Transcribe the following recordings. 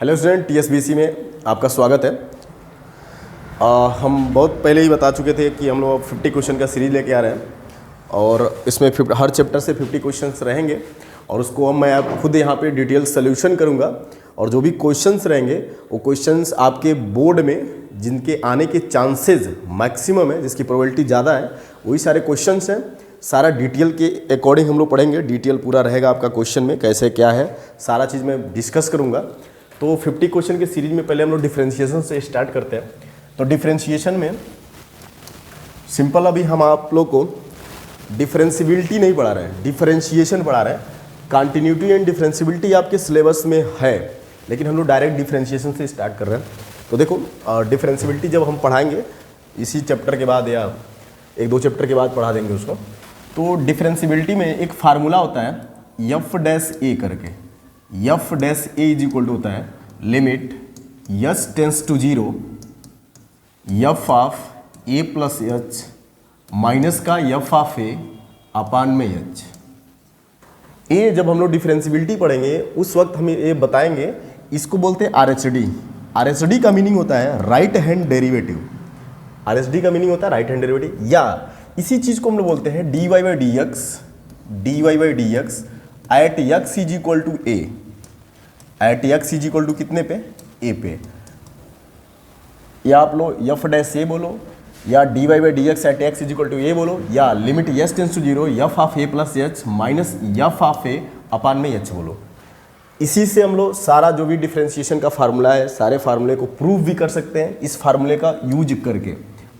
Hello student, टीएसबीसी में आपका स्वागत है। हम बहुत पहले ही बता चुके थे कि हम लोग 50 क्वेश्चन का सीरीज लेके आ रहे हैं और इसमें हर चैप्टर से 50 क्वेश्चंस रहेंगे और उसको अब मैं आप खुद यहाँ पे डिटेल सोल्यूशन करूँगा और जो भी क्वेश्चंस रहेंगे वो क्वेश्चंस आपके बोर्ड में जिनके आने के चांसेस मैक्सिमम है, जिसकी प्रोबेबिलिटी ज़्यादा है, वही सारे क्वेश्चंस हैं। सारा डिटेल के अकॉर्डिंग हम लोग पढ़ेंगे। डिटेल पूरा रहेगा आपका क्वेश्चन में, कैसे क्या है सारा चीज़ मैं डिस्कस करूँगा। तो 50 क्वेश्चन के सीरीज में पहले हम लोग डिफरेंशिएशन से स्टार्ट करते हैं। तो डिफरेंशिएशन में सिंपल अभी हम आप लोग को डिफरेंशिबिलिटी नहीं पढ़ा रहे हैं, डिफरेंशिएशन पढ़ा रहे हैं। कंटिन्यूटी एंड डिफरेंशिबिलिटी आपके सिलेबस में है, लेकिन हम लोग डायरेक्ट डिफरेंशिएशन से स्टार्ट कर रहे हैं। तो देखो, डिफरेंशिबिलिटी जब हम पढ़ाएंगे इसी चैप्टर के बाद या एक दो चैप्टर के बाद पढ़ा देंगे उसको। तो डिफरेंशिबिलिटी में एक फार्मूला होता है एफ डैश ए करके। F dash A is equal to होता है limit yes tends to zero F of A plus H minus का एफ ऑफ ए अपान में एच। ए जब हम लोग डिफरेंशिबिलिटी पढ़ेंगे उस वक्त हम ये बताएंगे, इसको बोलते हैं आरएचडी। आरएचडी का मीनिंग होता है राइट हैंड डेरिवेटिव। आरएचडी का मीनिंग होता है राइट हैंड डेरिवेटिव, या इसी चीज को हम लोग बोलते हैं dy by D x at x is equal to A. At x is equal to कितने पे? ए पे। या आप लोग एफ डैश ए बोलो, या dy by D x at x is equal to a बोलो, या limit h tends to zero F of A plus H minus F of A upon में एच बोलो। इसी से हम लोग सारा जो भी डिफरेंशिएशन का फार्मूला है, सारे फार्मूले को प्रूव भी कर सकते हैं इस फार्मूले का यूज करके।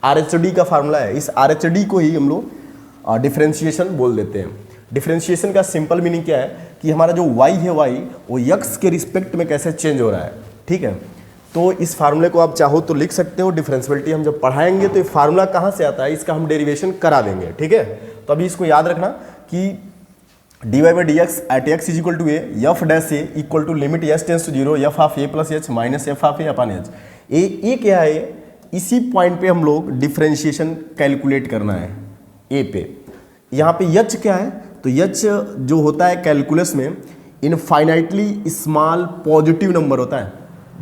आरएचडी का फार्मूला है, इस आरएचडी को ही हम लोग डिफरेंशिएशन बोल देते हैं। डिफरेंशिएशन का सिंपल मीनिंग क्या है कि हमारा जो y है, y वो x के रिस्पेक्ट में कैसे चेंज हो रहा है। ठीक है, तो इस फार्मूले को आप चाहो तो लिख सकते हो। डिफरेंशिबिलिटी हम जब पढ़ाएंगे तो ये फार्मूला कहाँ से आता है इसका हम डेरिवेशन करा देंगे। ठीक है, तो अभी इसको याद रखना कि dy by D x at x is equal to a f dash a equal to limit h tends to zero F of A plus H minus F of A upon h. A क्या है? इसी point पे हम लोग differentiation calculate करना है ए पे। यहाँ पे यच क्या है? तो यच जो होता है कैलकुलस में इनफाइनाइटली स्मॉल पॉजिटिव नंबर होता है।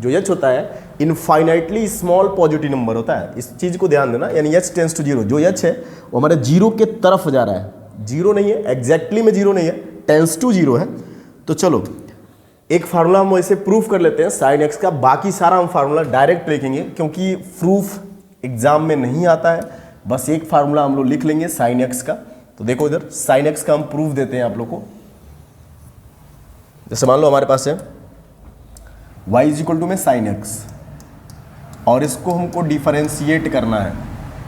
जो यच होता है इनफाइनाइटली स्मॉल पॉजिटिव नंबर होता है, इस चीज़ को ध्यान देना। यानी यच टेंस टू जीरो, जो यच है वो हमारे जीरो के तरफ जा रहा है। जीरो नहीं है, एग्जैक्टली में जीरो नहीं है, टेंस टू जीरो है। तो चलो एक फार्मूला हम ऐसे प्रूफ कर लेते हैं साइन एक्स का। बाकी सारा हम फार्मूला डायरेक्ट लिखेंगे क्योंकि प्रूफ एग्जाम में नहीं आता है। बस एक फार्मूला हम लोग लिख लेंगे साइन एक्स का। तो देखो इधर साइन एक्स का हम प्रूफ देते हैं आप लोग को। जैसे मान लो हमारे पास है y इज इक्वल टू में साइन एक्स और इसको हमको डिफरेंशिएट करना है।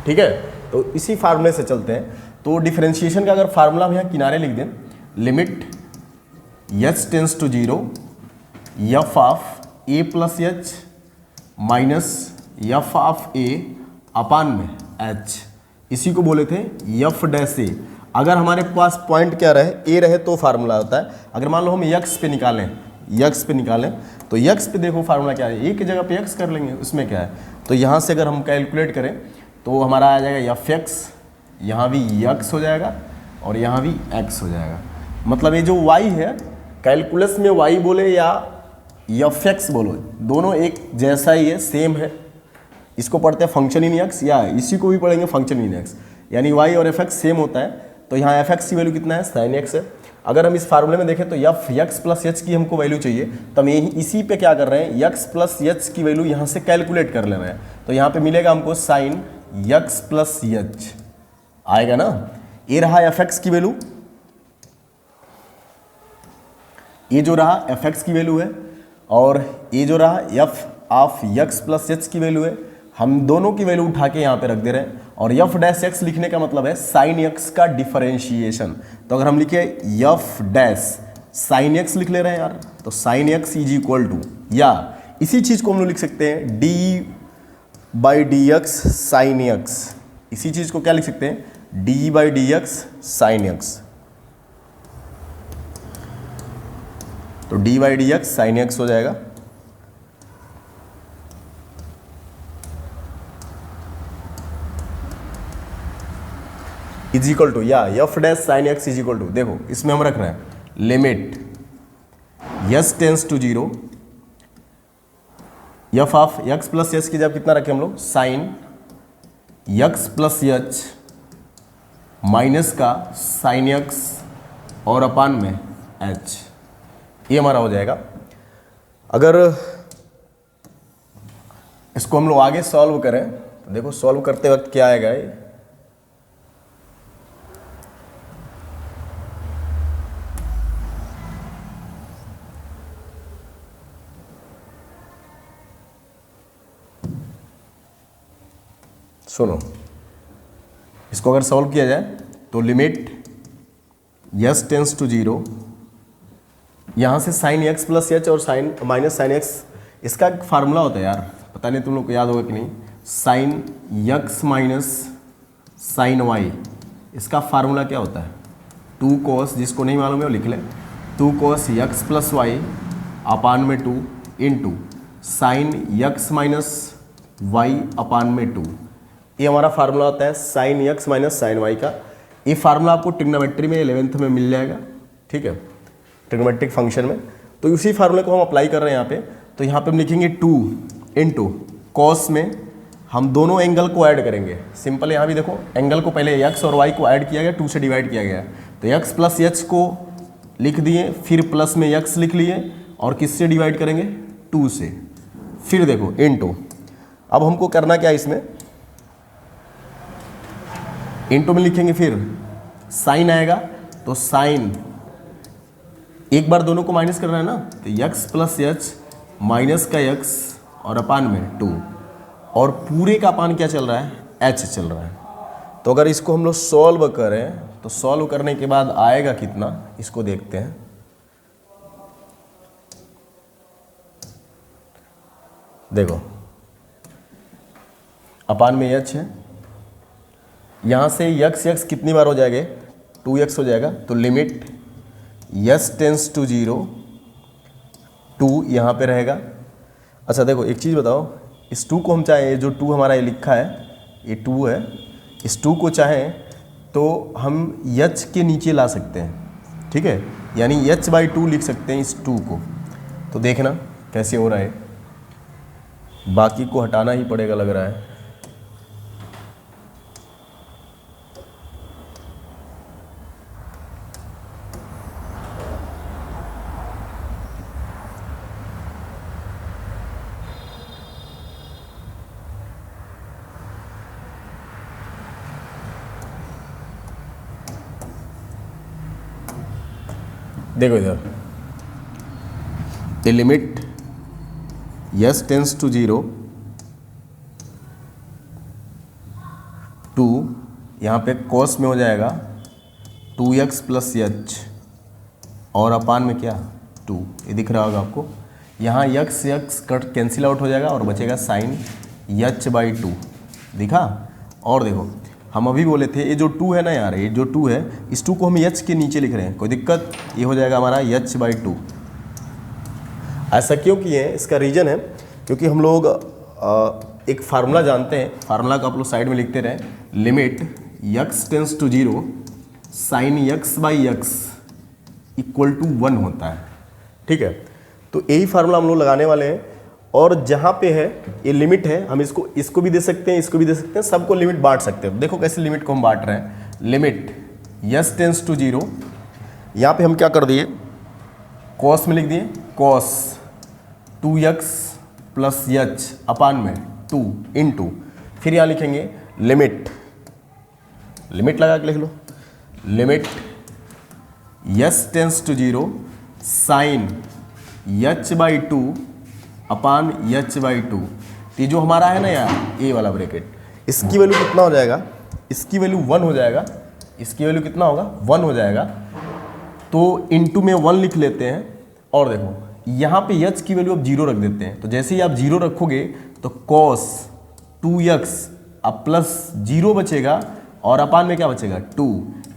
ठीक है, तो इसी फार्मूले से चलते हैं। तो डिफरेंशिएशन का अगर फार्मूला हम यहाँ किनारे लिख दें, limit H tends to zero F of A plus H minus F of A upon में एच, इसी को बोले थे एफ डैश ए। अगर हमारे पास पॉइंट क्या रहे, ए रहे तो फार्मूला होता है। अगर मान लो हम यक्स पे निकालें, तो यक्स पे देखो फार्मूला क्या है, ए की जगह पे यक्स कर लेंगे, उसमें क्या है। तो यहाँ से अगर हम कैलकुलेट करें तो हमारा आ जाएगा एफ एक्स, यहाँ भी यक्स हो जाएगा और यहाँ भी एक्स हो जाएगा। मतलब ये जो y है कैलकुलस में y बोले या एफ एक्स बोलो, दोनों एक जैसा ही है, सेम है। इसको पढ़ते हैं फंक्शन इन एक्स, या इसी को भी पढ़ेंगे फंक्शन इन एक्स, यानी y और एफ एक्स सेम होता है। तो यहाँ एफ एक्स की वैल्यू कितना है? साइन एक्स है। अगर हम इस फार्मूले में देखें तो एफ एक्स प्लस एच की हमको वैल्यू चाहिए, तो हम इसी पे क्या कर रहे हैं, एक्स प्लस एच की वैल्यू यहाँ से कैलकुलेट कर ले रहे हैं। तो यहाँ पे मिलेगा हमको साइन एक्स प्लस एच आएगा ना। ये रहा एफ एक्स की वैल्यू, ये जो रहा एफ एक्स की वैल्यू है, और ये जो रहा F of X plus H की वैल्यू है। हम दोनों की वैल्यू उठा के यहाँ पे रख दे रहे हैं। और एफ डैश एक्स लिखने का मतलब है साइन एक्स का डिफरेंशिएशन। तो अगर हम लिखे एफ डैश साइन एक्स लिख ले रहे हैं यार, तो sine x is equal to, या इसी चीज़ को हम लोग लिख सकते हैं d by D x sine x. इसी चीज़ को क्या लिख सकते हैं, d by D x sine x. तो d by D x sine x हो जाएगा। इज इक्वल टू, या f dash sine x is equal to, देखो इसमें हम रख रहे हैं limit yes tends to zero F of X plus H की जब कितना रखे हम लोग, sign X plus H minus का साइन एक्स और अपान में एच, ये हमारा हो जाएगा। अगर इसको हम लोग आगे सॉल्व करें तो देखो सॉल्व करते वक्त क्या आएगा ये, सुनो, इसको अगर सॉल्व किया जाए तो limit yes tends to zero, यहाँ से साइन एक्स प्लस एच और साइन माइनस साइन एक्स, इसका एक फार्मूला होता है यार, पता नहीं तुम लोग को याद होगा कि नहीं, sine x minus sine Y, इसका फार्मूला क्या होता है, 2 cos, जिसको नहीं मालूम है वो लिख ले, 2 cos x plus y upon में 2 into sine x minus y upon में 2, ये हमारा फार्मूला होता है sine x minus sine Y का। ये फार्मूला आपको ट्रिग्नोमेट्री में 11th में मिल जाएगा, ठीक है, ट्रिग्नोमेट्रिक फंक्शन में। तो उसी फार्मूले को हम अप्लाई कर रहे हैं यहाँ पे, तो यहाँ पे हम लिखेंगे 2 इंटू कॉस में हम दोनों एंगल को ऐड करेंगे, सिंपल यहाँ भी देखो एंगल को पहले एक्स और वाई को ऐड किया गया, 2 से डिवाइड किया गया, तो एक्स प्लस एच को लिख दिए, फिर प्लस में एक्स लिख लिए और किससे डिवाइड करेंगे, 2 से, फिर देखो इंटू, अब हमको करना क्या है इसमें, इंटू में लिखेंगे, फिर साइन आएगा तो साइन, एक बार दोनों को माइनस करना है ना, तो एक्स प्लस एच माइनस का एक्स और अपान में 2, और पूरे का अपान क्या चल रहा है, एच चल रहा है। तो अगर इसको हम लोग सॉल्व करें तो सॉल्व करने के बाद आएगा कितना, इसको देखते हैं, देखो अपान में एच है, यहाँ से यक्स यक्स कितनी बार हो जाएगा, 2x हो जाएगा, तो लिमिट यस टेंस टू 0, 2 यहाँ पे रहेगा। अच्छा देखो एक चीज़ बताओ, इस 2 को हम चाहें, जो 2 हमारा ये लिखा है ये 2 है, इस 2 को चाहें तो हम h के नीचे ला सकते हैं, ठीक है, यानी h/2 लिख सकते हैं इस 2 को। तो देखना कैसे हो रहा है, बाकी को हटाना ही पड़ेगा लग रहा है, देखो इधर, the limit yes tends to 0, 2 यहाँ पे कॉस में हो जाएगा 2x प्लस एच और अपान में क्या 2, ये दिख रहा होगा आपको, यहाँ x x cut cancel out हो जाएगा और बचेगा साइन h/2, दिखा। और देखो हम अभी बोले थे ये जो 2 है ना यार, ये जो 2 है, इस 2 को हम h के नीचे लिख रहे हैं, कोई दिक्कत, ये हो जाएगा हमारा h/2। ऐसा क्यों किए हैं, इसका रीज़न है क्योंकि हम लोग एक फार्मूला जानते हैं, फार्मूला को आप लोग साइड में लिखते रहें, limit x tends to 0 sine x/x equal to 1 होता है, ठीक है। तो यही फार्मूला हम लोग लगाने वाले हैं, और जहाँ पे है ये लिमिट है, हम इसको भी दे सकते हैं, इसको भी दे सकते हैं, सबको लिमिट बांट सकते हैं। देखो कैसे लिमिट को हम बांट रहे हैं, लिमिट यस टेंस टू 0, यहाँ पे हम क्या कर दिए, कॉस में लिख दिए, कॉस 2x प्लस एच अपान में 2 इंटू, फिर यहाँ लिखेंगे लिमिट, लिमिट लगा के लिख लो, limit yes tends to 0 sine h/2 upon h/2, ये जो हमारा है ना यार ए वाला ब्रैकेट, इसकी वैल्यू कितना हो जाएगा, इसकी वैल्यू 1 हो जाएगा, इसकी वैल्यू कितना होगा 1 हो जाएगा, तो इंटू में 1 लिख लेते हैं, और देखो यहाँ पे h की वैल्यू अब 0 रख देते हैं, तो जैसे ही आप 0 रखोगे तो cos 2x अब प्लस 0 बचेगा और अपान में क्या बचेगा 2,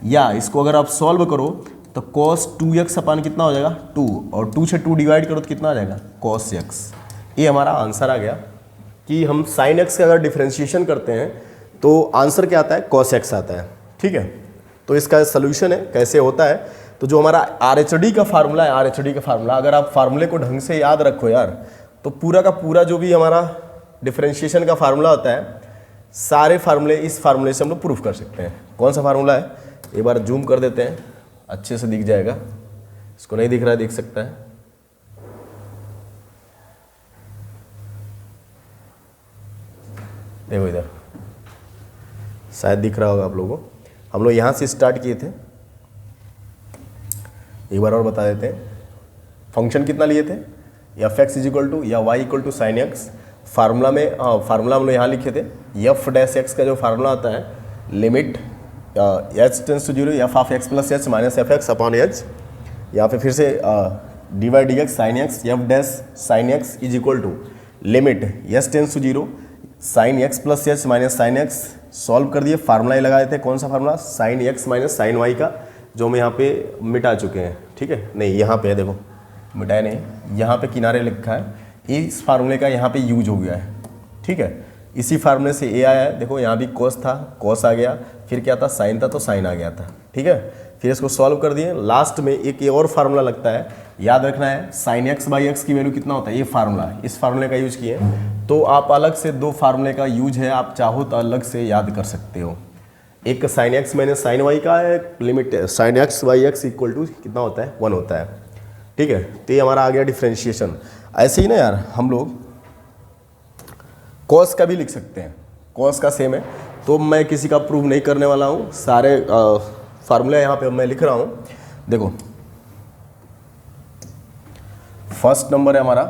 या इसको अगर आप सॉल्व करो तो cos 2x अपान कितना हो जाएगा 2, और 2 से 2 डिवाइड करो तो कितना आ जाएगा cos x। ये हमारा आंसर आ गया कि हम sin x का अगर डिफ्रेंशिएशन करते हैं तो आंसर क्या आता है, cos x आता है, ठीक है। तो इसका सोल्यूशन है कैसे होता है, तो जो हमारा RHD का फार्मूला है, RHD का फार्मूला अगर आप फार्मूले को ढंग से याद रखो यार, तो पूरा का पूरा जो भी हमारा डिफरेंशिएशन का फार्मूला होता है, सारे फार्मूले इस फार्मूले से हम लोग प्रूफ कर सकते हैं। कौन सा फार्मूला है, एक बार जूम कर देते हैं, अच्छे से दिख जाएगा। इसको नहीं दिख रहा है, दिख सकता है। देखो इधर शायद दिख रहा होगा आप लोगों को। हम लोग यहाँ से स्टार्ट किए थे, एक बार और बता देते हैं। फंक्शन कितना लिए थे, f x is equal to या y equal to sine x. Formula में फार्मूला हम लोग यहाँ लिखे थे, एफ डैश एक्स का जो फार्मूला आता है, limit H tends to zero F of X plus H minus F X upon H. यहाँ पे फिर से D Y D x sine X F dash sine x is equal to limit H tends to zero sine X plus H minus sine X. Solve कर दिए, formula ही लगाए थे। कौन सा formula, sine x minus sine Y का, जो हम यहाँ पे मिटा चुके हैं। ठीक है, नहीं यहाँ पे है, देखो मिटाया नहीं, यहाँ पे किनारे लिखा है। इस फार्मूले का यहाँ पे यूज हो गया है। ठीक है, इसी फार्मूले से ए आया है। देखो यहाँ भी कॉस था, कॉस आ गया, फिर क्या था, साइन था तो साइन आ गया था। ठीक है, फिर इसको सॉल्व कर दिए। लास्ट में एक ये और फार्मूला लगता है, याद रखना है, साइन एक्स बाई एक्स की वैल्यू कितना होता है, ये फार्मूला, इस फार्मूले का यूज किए। तो आप अलग से दो फार्मूले का यूज है, आप चाहो तो अलग से याद कर सकते हो। एक sine x minus sine Y का है, limit sine X by X equal to कितना होता है, 1 होता है। ठीक है, तो ये हमारा आ गया डिफ्रेंशिएशन। ऐसे ही ना यार, हम लोग कॉस का भी लिख सकते हैं, कॉस का सेम है। तो मैं किसी का प्रूव नहीं करने वाला हूँ, सारे फार्मूले यहाँ पे मैं लिख रहा हूँ। देखो फर्स्ट नंबर है हमारा,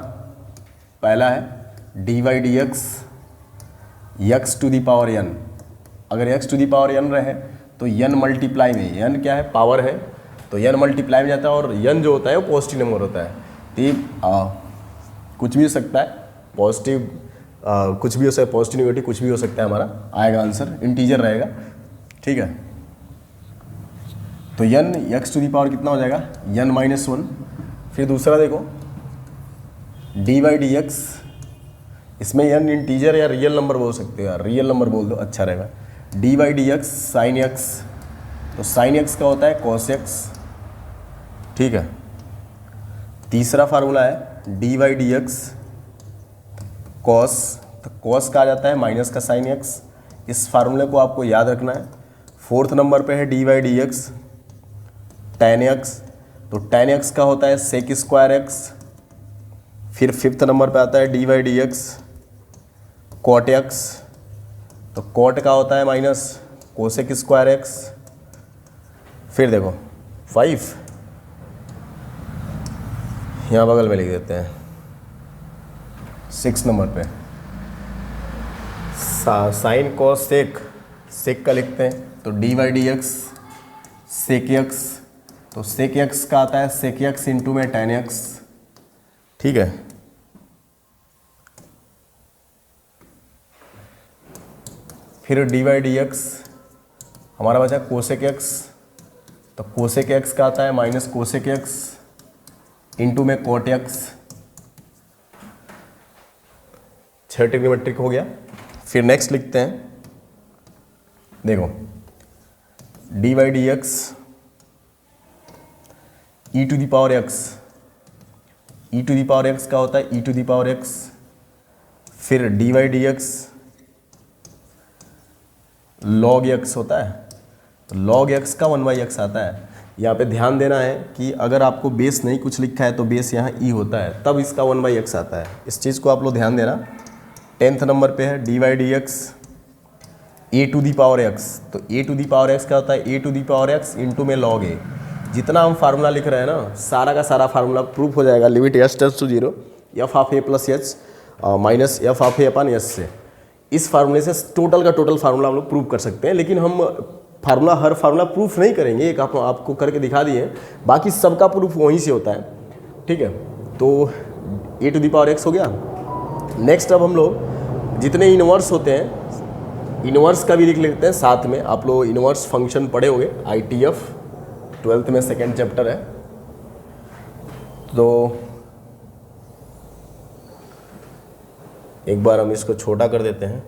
पहला है D Y D x x to the power n. अगर x to the power n रहे तो एन मल्टीप्लाई में, एन क्या है, पावर है, तो एन मल्टीप्लाई में जाता है। और एन जो होता है वो पॉजिटिव नंबर होता है। तो कुछ भी हो सकता है, पॉजिटिव कुछ भी हो सकता है, पॉजिटिव नेगेटिव कुछ भी हो सकता है। हमारा आएगा आंसर, इंटीजर रहेगा। ठीक है, तो N X to the power कितना हो जाएगा, एन माइनस 1। फिर दूसरा देखो डी वाई डी एक्स, इसमें एन इंटीजर या रियल नंबर बोल सकते हो यार, रियल नंबर बोल दो अच्छा रहेगा। D Y D x sine x, तो साइन एक्स का होता है कॉस एक्स। ठीक है, तीसरा फार्मूला है D Y D X cos, तो कॉस का आ जाता है माइनस का साइन एक्स। इस फार्मूले को आपको याद रखना है। फोर्थ नंबर पे है D Y D X tan X, तो टेन एक्स का होता है सेक स्क्वायर एक्स। फिर फिफ्थ नंबर पे आता है D Y D X cot X, तो कॉट का होता है माइनस कोसेक स्क्वायर एक्स। फिर देखो 5 यहाँ बगल में लिख देते हैं, 6 नंबर पे साइन कॉस सेक, सेक का लिखते हैं, तो D Y D X sec X, तो सेक एक्स का आता है सेक एक्स इंटू में टेन एक्स। ठीक है, फिर डी वाई डी एक्स हमारा बचा कोसेक एक्स, तो कोसेक एक्स का आता है माइनस कोसेक एक्स इंटू में कोट एक्स। 6 ट्रिग्नोमेट्रिक हो गया। फिर नेक्स्ट लिखते हैं, देखो D Y D X E to the power X, E to the power x का होता है E to the power X. फिर D Y D X log X होता है, तो लॉग एक्स का 1 बाई एक्स आता है। यहाँ पे ध्यान देना है कि अगर आपको बेस नहीं कुछ लिखा है तो बेस यहाँ ई होता है, तब इसका 1 बाई एक्स आता है। इस चीज़ को आप लोग ध्यान देना। 10th नंबर पे है D Y D x a to the power x, तो a to the power x का होता है a to the power x into में लॉग ए। जितना हम फार्मूला लिख रहे हैं ना, सारा का सारा फार्मूला प्रूफ हो जाएगा। Limit H tends to 0 F of A plus H minus F of A upon H से। इस फार्मूले से टोटल का टोटल फार्मूला हम लोग प्रूफ कर सकते हैं। लेकिन हम फार्मूला हर फार्मूला प्रूफ नहीं करेंगे, एक आपको करके दिखा दिए, बाकी सबका प्रूफ वहीं से होता है। ठीक है, तो a to the power x हो गया। नेक्स्ट अब हम लोग जितने इनवर्स होते हैं, इनवर्स का भी लिख लेते हैं साथ में। आप लोग इनवर्स फंक्शन पढ़े होंगे, ITF 12th में 2nd चैप्टर है। तो एक बार हम इसको छोटा कर देते हैं।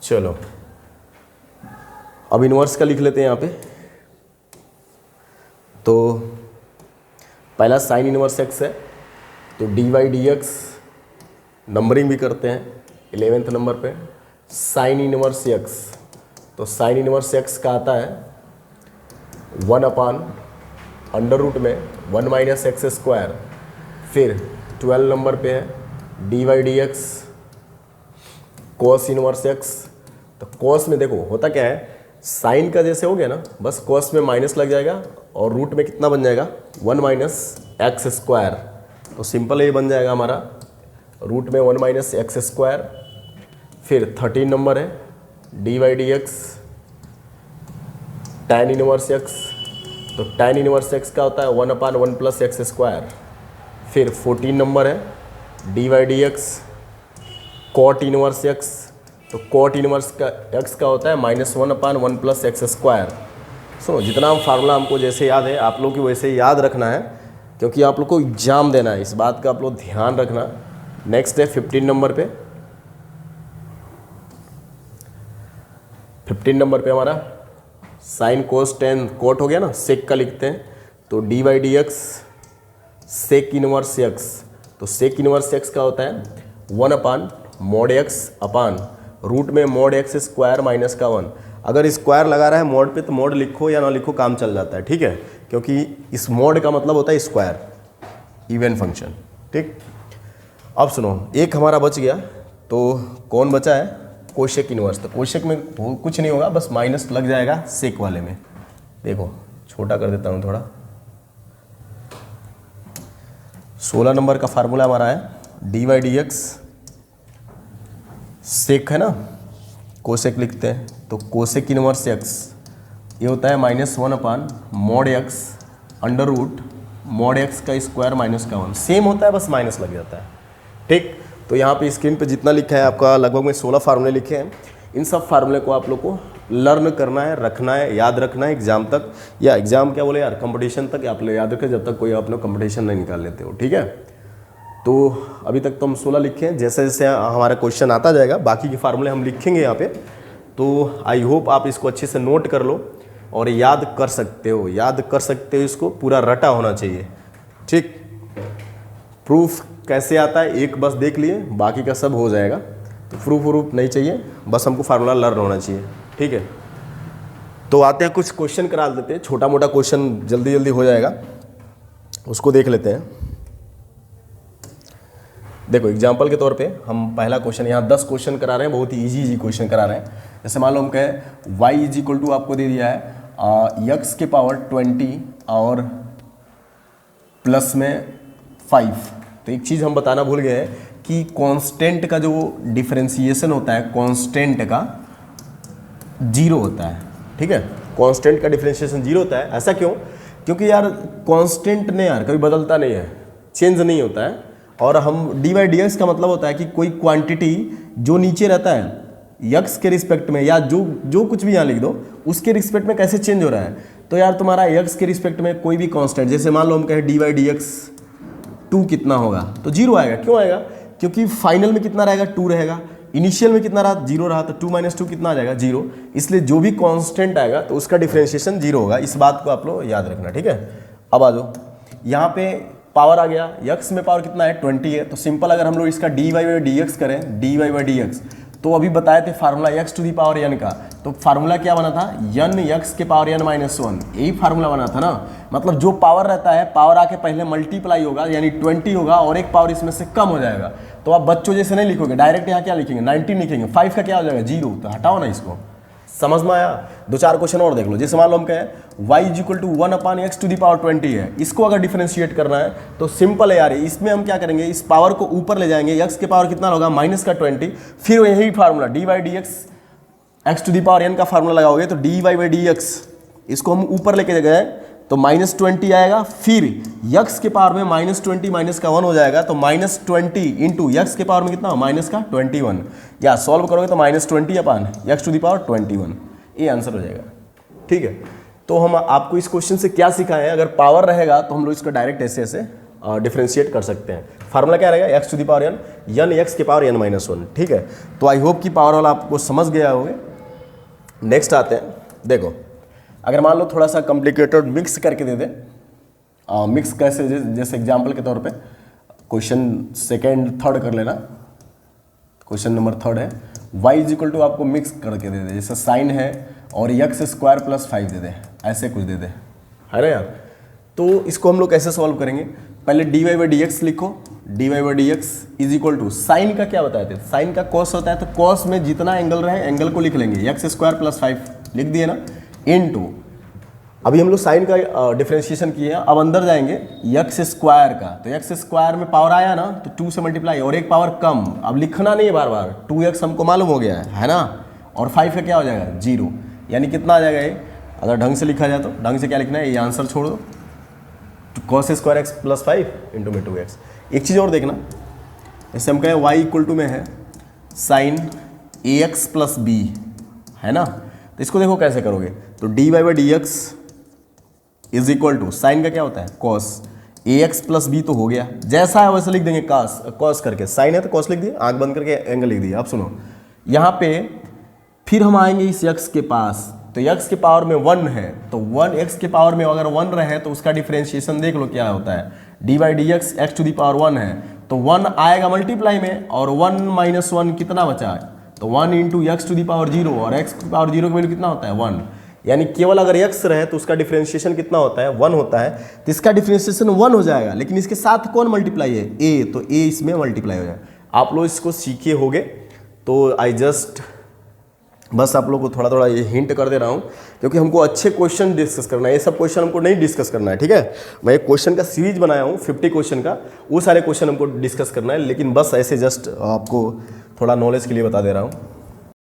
चलो अब इनवर्स का लिख लेते हैं यहाँ पे। तो पहला साइन इनवर्स एक्स है, तो D Y D X numbering भी करते हैं 11वें नंबर पे। साइन इनवर्स एक्स, तो साइन इनवर्स एक्स का आता है 1/√, में 1 माइनस एक्स स्क्वायर। फिर 12 नंबर पे है D Y D X cos inverse X. तो कोस में देखो होता क्या है, साइन का जैसे हो गया ना, बस कोस में माइनस लग जाएगा और रूट में कितना बन जाएगा 1 माइनस एक्स स्क्वायर। तो सिंपल ये बन जाएगा हमारा रूट में 1 माइनस एक्स स्क्वायर। फिर 13 नंबर है D Y D X tan inverse X. तो टैन इनवर्स एक्स का होता है 1/1 प्लस एक्स स्क्वायर। फिर 14 नंबर है D Y D X cot inverse X. तो कॉट इनवर्स का एक्स का होता है -1/1 प्लस एक्स स्क्वायर। सुनो, जितना फार्मूला हमको जैसे याद है आप लोग को वैसे याद रखना है, क्योंकि आप लोग को एग्जाम देना है, इस बात का आप लोग ध्यान रखना। नेक्स्ट है 15 नंबर पे। 15 नंबर पे हमारा साइन कोस टेन कोट हो गया ना, सेक का लिखते हैं। तो D Y D X sec inverse X. तो सेक इनवर्स एक्स का होता है 1/mod x अपान रूट में mod x स्क्वायर माइनस का 1। अगर स्क्वायर लगा रहा है मोड पे तो मोड लिखो या ना लिखो काम चल जाता है, ठीक है, क्योंकि इस मोड का मतलब होता है स्क्वायर, इवन फंक्शन। ठीक, अब सुनो, एक हमारा बच गया, तो कौन बचा है, कोशेक इनवर्स। तो कोशेक में कुछ नहीं होगा, बस माइनस लग जाएगा सेक वाले में। देखो छोटा कर देता हूँ थोड़ा। 16 नंबर का फार्मूला हमारा है D Y D X sec है ना, कोसेक लिखते हैं। तो कोसेक इनवर्स एक्स ये होता है -1/mod x under root mod x का स्क्वायर माइनस का 1। सेम होता है, बस माइनस लग जाता है। ठीक, तो यहाँ पे स्क्रीन पे जितना लिखा है आपका लगभग में 16 फार्मूले लिखे हैं। इन सब फार्मूले को आप लोग को लर्न करना है, रखना है, याद रखना है एग्जाम तक, या एग्जाम क्या बोले यार, कंपटीशन तक आप लोग याद रखें, जब तक कोई आप लोग कंपटीशन नहीं निकाल लेते हो। ठीक है, तो अभी तक तो हम 16 लिखे हैं। जैसे जैसे हमारा क्वेश्चन आता जाएगा बाकी के फार्मूले हम लिखेंगे यहाँ पे। तो आई होप आप इसको अच्छे से नोट कर लो और याद कर सकते हो, याद कर सकते हो, इसको पूरा रटा होना चाहिए। ठीक, प्रूफ कैसे आता है एक बस देख लिए, बाकी का सब हो जाएगा। तो प्रूफ नहीं चाहिए, बस हमको फार्मूला लर्न होना चाहिए। ठीक है, तो आते हैं कुछ क्वेश्चन करा देते हैं, छोटा मोटा क्वेश्चन जल्दी जल्दी हो जाएगा, उसको देख लेते हैं। देखो एग्जाम्पल के तौर पे हम पहला क्वेश्चन यहाँ 10 क्वेश्चन करा रहे हैं, बहुत ही इजी क्वेश्चन करा रहे हैं। जैसे मान लो हम कहें y = आपको दे दिया है x के पावर 20 और प्लस में 5। तो एक चीज़ हम बताना भूल गए हैं कि कांस्टेंट का जो डिफरेंशिएशन होता है, कांस्टेंट का 0 होता है। ठीक है, कांस्टेंट का डिफरेंशिएशन 0 होता है। ऐसा क्यों? क्योंकि यार कांस्टेंट ने यार कभी बदलता नहीं है, चेंज नहीं होता है। और हम डी वाई डी एक्स का मतलब होता है कि कोई क्वांटिटी जो नीचे रहता है यक्स के रिस्पेक्ट में, या जो कुछ भी यहाँ लिख दो उसके रिस्पेक्ट में कैसे चेंज हो रहा है। तो यार तुम्हारा यक्स के रिस्पेक्ट में कोई भी कांस्टेंट, जैसे मान लो हम कहें डी वाई डी एक्स 2 कितना होगा, तो 0 आएगा। क्यों आएगा? क्योंकि फाइनल में कितना रहेगा, 2 रहेगा। इनिशियल में कितना रहा, 0 रहा, तो 2 - 2 कितना आ जाएगा, 0। इसलिए जो भी कांस्टेंट आएगा तो उसका डिफरेंशिएशन 0 होगा। इस बात को आप लोग याद रखना। ठीक है, अब आ जाओ, यहाँ पे पावर आ गया, यक्स में पावर कितना है, 20 है। तो सिंपल अगर हम लोग इसका d y by D x करें, d y by D x, तो अभी बताए थे फार्मूला x⁴n का। तो फार्मूला क्या बना था, n x के पावर n - 1, यही फार्मूला बना था ना। मतलब जो पावर रहता है, पावर आके पहले मल्टीप्लाई होगा, यानी 20 होगा और एक पावर इसमें से कम हो जाएगा। तो आप बच्चों जैसे नहीं लिखोगे, डायरेक्ट यहाँ क्या लिखेंगे, 19 लिखेंगे। 5 का क्या हो जाएगा, 0। तो हटाओ ना इसको, समझ में आया? 2-4 क्वेश्चन और देख लो। जैसे मान लो हम कहें y = 1/x⁴20 है, इसको अगर डिफरेंशिएट करना है तो सिंपल है यार। इसमें हम क्या करेंगे, इस पावर को ऊपर ले जाएंगे, x के पावर कितना होगा, -20। फिर यही फार्मूला dy dx x⁴n का फार्मूला लगाओगे तो dy dx, इसको हम ऊपर लेके गए तो -20 आएगा। फिर x के पावर में -20 माइनस का 1 हो जाएगा, तो -20 इंटू x के पावर में कितना, -21। या सॉल्व करोगे तो -20/x⁴21, ये आंसर हो जाएगा। ठीक है, तो हम आपको इस क्वेश्चन से क्या सिखाए हैं, अगर पावर रहेगा तो हम लोग इसका डायरेक्ट ऐसे डिफरेंशिएट कर सकते हैं। फार्मूला क्या रहेगा, x⁴n n x के पावर n - 1। ठीक है, तो आई होप कि पावर वाला आपको समझ गया होगे। नेक्स्ट आते हैं, देखो अगर मान लो थोड़ा सा कॉम्प्लिकेटेड मिक्स करके दे दे, मिक्स कैसे, जैसे एग्जाम्पल के तौर पे क्वेश्चन सेकेंड थर्ड कर लेना। क्वेश्चन नंबर थर्ड है y इज इक्वल टू आपको मिक्स करके दे दे, जैसे साइन है और x स्क्वायर प्लस 5 दे दे, ऐसे कुछ दे दे, है ना यार। तो इसको हम लोग कैसे सॉल्व करेंगे, पहले dy बाई डी एक्स लिखो, dy by D X is equal to sine का क्या बताए थे, साइन का कॉस होता है, तो कॉस में जितना एंगल रहे एंगल को लिख लेंगे, x स्क्वायर प्लस 5 लिख दिए ना, इनटू अभी हम लोग साइन का डिफरेंशिएशन किए हैं, अब अंदर जाएंगे x स्क्वायर का, तो x स्क्वायर में पावर आया ना तो 2 से मल्टीप्लाई और एक पावर कम, अब लिखना नहीं है बार बार, 2x हमको मालूम हो गया है ना, और 5 का क्या हो जाएगा 0, यानी कितना आ जाएगा ये, अगर ढंग से लिखा जाए तो ढंग से क्या लिखना है, ये आंसर छोड़ दो, cos square x plus 5 into में 2x। एक चीज़ और देखना, जैसे हम कहें y इक्वल टू में है साइन ax प्लस बी, है ना, तो इसको देखो कैसे करोगे, तो dy by D X is equal to sine का क्या होता है कॉस ax प्लस बी, तो हो गया, जैसा है वैसे लिख देंगे, कॉस करके, साइन है तो कॉस लिख दिए, आंख बंद करके एंगल लिख दिया। अब सुनो यहाँ पे फिर हम आएंगे इस x के पास, तो x के पावर में 1 है, तो 1 x के पावर में अगर 1 रहे तो उसका डिफरेंशिएशन देख लो क्या होता है, D by D x x to the power 1 है, तो 1 आएगा मल्टीप्लाई में, और 1 माइनस 1 कितना बचा है, तो 1 into X to the power 0, और x की पावर 0 का वैल्यू कितना होता है 1, यानी केवल अगर x रहे तो उसका डिफरेंशिएशन कितना होता है 1 होता है, तो इसका डिफरेंशिएशन 1 हो जाएगा, लेकिन इसके साथ कौन मल्टीप्लाई है a, तो a इसमें मल्टीप्लाई हो जाएगा। आप लोग इसको सीखे होगे, तो आई जस्ट बस आप लोग को थोड़ा थोड़ा ये हिंट कर दे रहा हूँ, क्योंकि हमको अच्छे क्वेश्चन डिस्कस करना है, ये सब क्वेश्चन हमको नहीं डिस्कस करना है, ठीक है। मैं एक क्वेश्चन का सीरीज बनाया हूँ 50 क्वेश्चन का, वो सारे क्वेश्चन हमको डिस्कस करना है, लेकिन बस ऐसे जस्ट आपको थोड़ा नॉलेज के लिए बता दे रहा हूँ।